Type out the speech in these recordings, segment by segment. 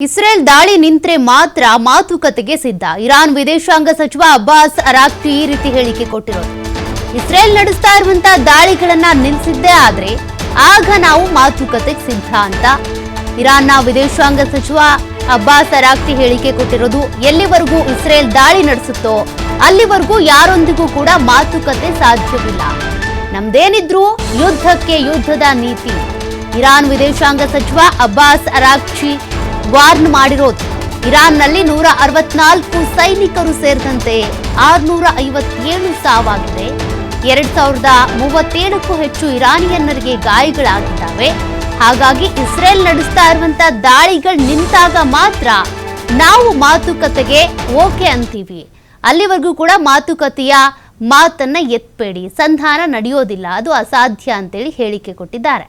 Israel ದಾಳಿ ನಿಂತ್ರೆ ಮಾತ್ರ ಮಾತುಕತೆಗೆ ಸಿದ್ಧ. ಇರಾನ್ ವಿದೇಶಾಂಗ ಸಚಿವ ಅಬ್ಬಾಸ್ ಅರಾಕ್ಚಿ ಈ ರೀತಿ ಹೇಳಿಕೆ ಕೊಟ್ಟಿರೋದು. ಇಸ್ರೇಲ್ ನಡೆಸ್ತಾ ಇರುವಂತಹ ದಾಳಿಗಳನ್ನ ನಿಲ್ಲಿಸಿದ್ದೇ ಆದ್ರೆ ಆಗ ನಾವು ಮಾತುಕತೆಗೆ ಸಿದ್ಧ ಅಂತ ಇರಾನ್ನ ವಿದೇಶಾಂಗ ಸಚಿವ ಅಬ್ಬಾಸ್ ಅರಾಕ್ಚಿ ಹೇಳಿಕೆ ಕೊಟ್ಟಿರೋದು. ಎಲ್ಲಿವರೆಗೂ ಇಸ್ರೇಲ್ ದಾಳಿ ನಡೆಸುತ್ತೋ ಅಲ್ಲಿವರೆಗೂ ಯಾರೊಂದಿಗೂ ಕೂಡ ಮಾತುಕತೆ ಸಾಧ್ಯವಿಲ್ಲ. ನಮ್ದೇನಿದ್ರು ಯುದ್ಧಕ್ಕೆ ಯುದ್ಧದ ನೀತಿ. ಇರಾನ್ ವಿದೇಶಾಂಗ ಸಚಿವ ಅಬ್ಬಾಸ್ ಅರಾಕ್ಚಿ ವಾರ್ನ್ ಮಾಡಿರೋದು. ಇರಾನ್ನಲ್ಲಿ 164 ಸೈನಿಕರು ಸೇರಿದಂತೆ 657 ಸಾವಾಗಿದೆ. 2037ಕ್ಕೂ ಹೆಚ್ಚು ಇರಾನಿಯನ್ನರಿಗೆ ಗಾಯಗಳಾಗಿದ್ದಾವೆ. ಹಾಗಾಗಿ ಇಸ್ರೇಲ್ ನಡೆಸ್ತಾ ಇರುವಂತಹ ದಾಳಿಗಳು ನಿಂತಾಗ ಮಾತ್ರ ನಾವು ಮಾತುಕತೆಗೆ ಓಕೆ ಅಂತೀವಿ. ಅಲ್ಲಿವರೆಗೂ ಕೂಡ ಮಾತುಕತೆಯ ಮಾತನ್ನ ಎತ್ಬೇಡಿ, ಸಂಧಾನ ನಡೆಯೋದಿಲ್ಲ, ಅದು ಅಸಾಧ್ಯ ಅಂತೇಳಿ ಹೇಳಿಕೆ ಕೊಟ್ಟಿದ್ದಾರೆ.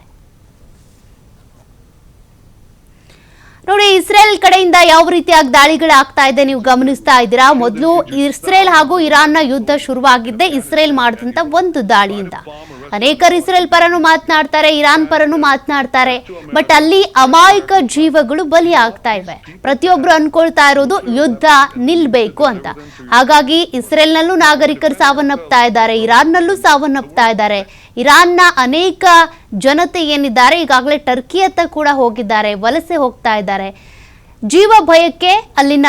ನೋಡಿ, ಇಸ್ರೇಲ್ ಕಡೆಯಿಂದ ಯಾವ ರೀತಿಯಾಗಿ ದಾಳಿಗಳಾಗ್ತಾ ಇದೆ ನೀವು ಗಮನಿಸ್ತಾ ಇದ್ದೀರಾ. ಮೊದಲು ಇಸ್ರೇಲ್ ಹಾಗೂ ಇರಾನ್ನ ಯುದ್ಧ ಶುರುವಾಗಿದ್ದೆ ಇಸ್ರೇಲ್ ಮಾಡಿದಂತ ಒಂದು ದಾಳಿಯಿಂದ. ಅನೇಕರು ಇಸ್ರೇಲ್ ಪರನು ಮಾತನಾಡ್ತಾರೆ, ಇರಾನ್ ಪರನು ಮಾತನಾಡ್ತಾರೆ. ಬಟ್ ಅಲ್ಲಿ ಅಮಾಯಕ ಜೀವಗಳು ಬಲಿ ಆಗ್ತಾ ಇವೆ. ಪ್ರತಿಯೊಬ್ರು ಅನ್ಕೊಳ್ತಾ ಇರೋದು ಯುದ್ಧ ನಿಲ್ಬೇಕು ಅಂತ. ಹಾಗಾಗಿ ಇಸ್ರೇಲ್ನಲ್ಲೂ ನಾಗರಿಕರು ಸಾವನ್ನಪ್ತಾ ಇದ್ದಾರೆ, ಇರಾನ್ನಲ್ಲೂ ಸಾವನ್ನಪ್ತಾ ಇದ್ದಾರೆ. ಇರಾನ್ನ ಅನೇಕ ಜನತೆ ಏನಿದ್ದಾರೆ ಈಗಾಗಲೇ ಟರ್ಕಿಯತ್ತ ಕೂಡ ಹೋಗಿದ್ದಾರೆ, ವಲಸೆ ಹೋಗ್ತಾ ಇದ್ದಾರೆ. ಜೀವ ಭಯಕ್ಕೆ ಅಲ್ಲಿನ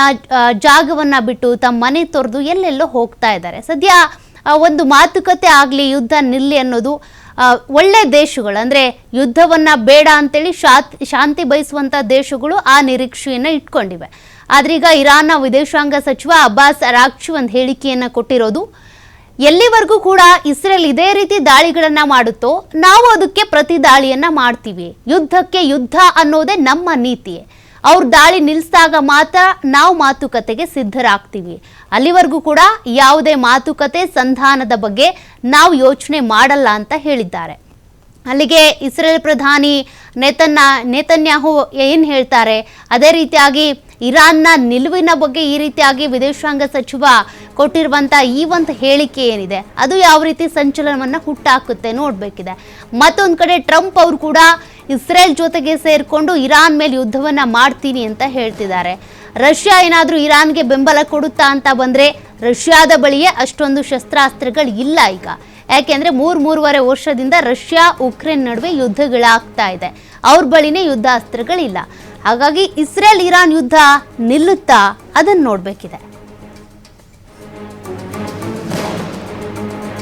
ಜಾಗವನ್ನ ಬಿಟ್ಟು ತಮ್ಮ ಮನೆ ತೊರೆದು ಎಲ್ಲೆಲ್ಲೋ ಹೋಗ್ತಾ ಇದ್ದಾರೆ. ಸದ್ಯ ಒಂದು ಮಾತುಕತೆ ಆಗಲಿ, ಯುದ್ಧ ನಿಲ್ಲಿ ಅನ್ನೋದು ಒಳ್ಳೆ ದೇಶಗಳು, ಅಂದರೆ ಯುದ್ಧವನ್ನ ಬೇಡ ಅಂತೇಳಿ ಶಾಂತಿ ಬಯಸುವಂಥ ದೇಶಗಳು ಆ ನಿರೀಕ್ಷೆಯನ್ನು ಇಟ್ಕೊಂಡಿವೆ. ಆದ್ರೆ ಈಗ ಇರಾನ್ನ ವಿದೇಶಾಂಗ ಸಚಿವ ಅಬ್ಬಾಸ್ ಅರಾಕ್ಚಿ ಒಂದು ಹೇಳಿಕೆಯನ್ನು ಕೊಟ್ಟಿರೋದು. ಎಲ್ಲಿವರೆಗೂ ಕೂಡ ಇಸ್ರೇಲ್ ಇದೇ ರೀತಿ ದಾಳಿಗಳನ್ನ ಮಾಡುತ್ತೋ ನಾವು ಅದಕ್ಕೆ ಪ್ರತಿ ದಾಳಿಯನ್ನ ಮಾಡ್ತೀವಿ. ಯುದ್ಧಕ್ಕೆ ಯುದ್ಧ ಅನ್ನೋದೇ ನಮ್ಮ ನೀತಿ. ಅವ್ರ ದಾಳಿ ನಿಲ್ಲಿಸಿದಾಗ ಮಾತ್ರ ನಾವು ಮಾತುಕತೆಗೆ ಸಿದ್ಧರಾಗ್ತೀವಿ. ಅಲ್ಲಿವರೆಗೂ ಕೂಡ ಯಾವುದೇ ಮಾತುಕತೆ ಸಂಧಾನದ ಬಗ್ಗೆ ನಾವು ಯೋಚನೆ ಮಾಡಲ್ಲ ಅಂತ ಹೇಳಿದ್ದಾರೆ. ಅಲ್ಲಿಗೆ ಇಸ್ರೇಲ್ ಪ್ರಧಾನಿ ನೇತನ್ಯಾಹು ಏನು ಹೇಳ್ತಾರೆ, ಅದೇ ರೀತಿಯಾಗಿ ಇರಾನ್ನ ನಿಲುವಿನ ಬಗ್ಗೆ ಈ ರೀತಿಯಾಗಿ ವಿದೇಶಾಂಗ ಸಚಿವ ಕೊಟ್ಟಿರುವಂಥ ಈ ಒಂದು ಹೇಳಿಕೆ ಏನಿದೆ ಅದು ಯಾವ ರೀತಿ ಸಂಚಲನವನ್ನು ಹುಟ್ಟಾಕುತ್ತೆ ನೋಡಬೇಕಿದೆ. ಮತ್ತೊಂದು ಕಡೆ ಟ್ರಂಪ್ ಅವರು ಕೂಡ ಇಸ್ರೇಲ್ ಜೊತೆಗೆ ಸೇರಿಕೊಂಡು ಇರಾನ್ ಮೇಲೆ ಯುದ್ಧವನ್ನು ಮಾಡ್ತೀನಿ ಅಂತ ಹೇಳ್ತಿದ್ದಾರೆ. ರಷ್ಯಾ ಏನಾದರೂ ಇರಾನ್ಗೆ ಬೆಂಬಲ ಕೊಡುತ್ತಾ ಅಂತ ಬಂದರೆ ರಷ್ಯಾದ ಬಳಿಯೇ ಅಷ್ಟೊಂದು ಶಸ್ತ್ರಾಸ್ತ್ರಗಳು ಇಲ್ಲ ಈಗ. ಯಾಕೆಂದರೆ 3-3.5 ವರ್ಷದಿಂದ ರಷ್ಯಾ ಉಕ್ರೇನ್ ನಡುವೆ ಯುದ್ಧಗಳಾಗ್ತಾ ಇದೆ. ಅವ್ರ ಬಳಿನೇ ಯುದ್ಧಾಸ್ತ್ರಗಳಿಲ್ಲ. ಹಾಗಾಗಿ ಇಸ್ರೇಲ್ ಇರಾನ್ ಯುದ್ಧ ನಿಲ್ಲುತ್ತಾ ಅದನ್ನು ನೋಡಬೇಕಿದೆ.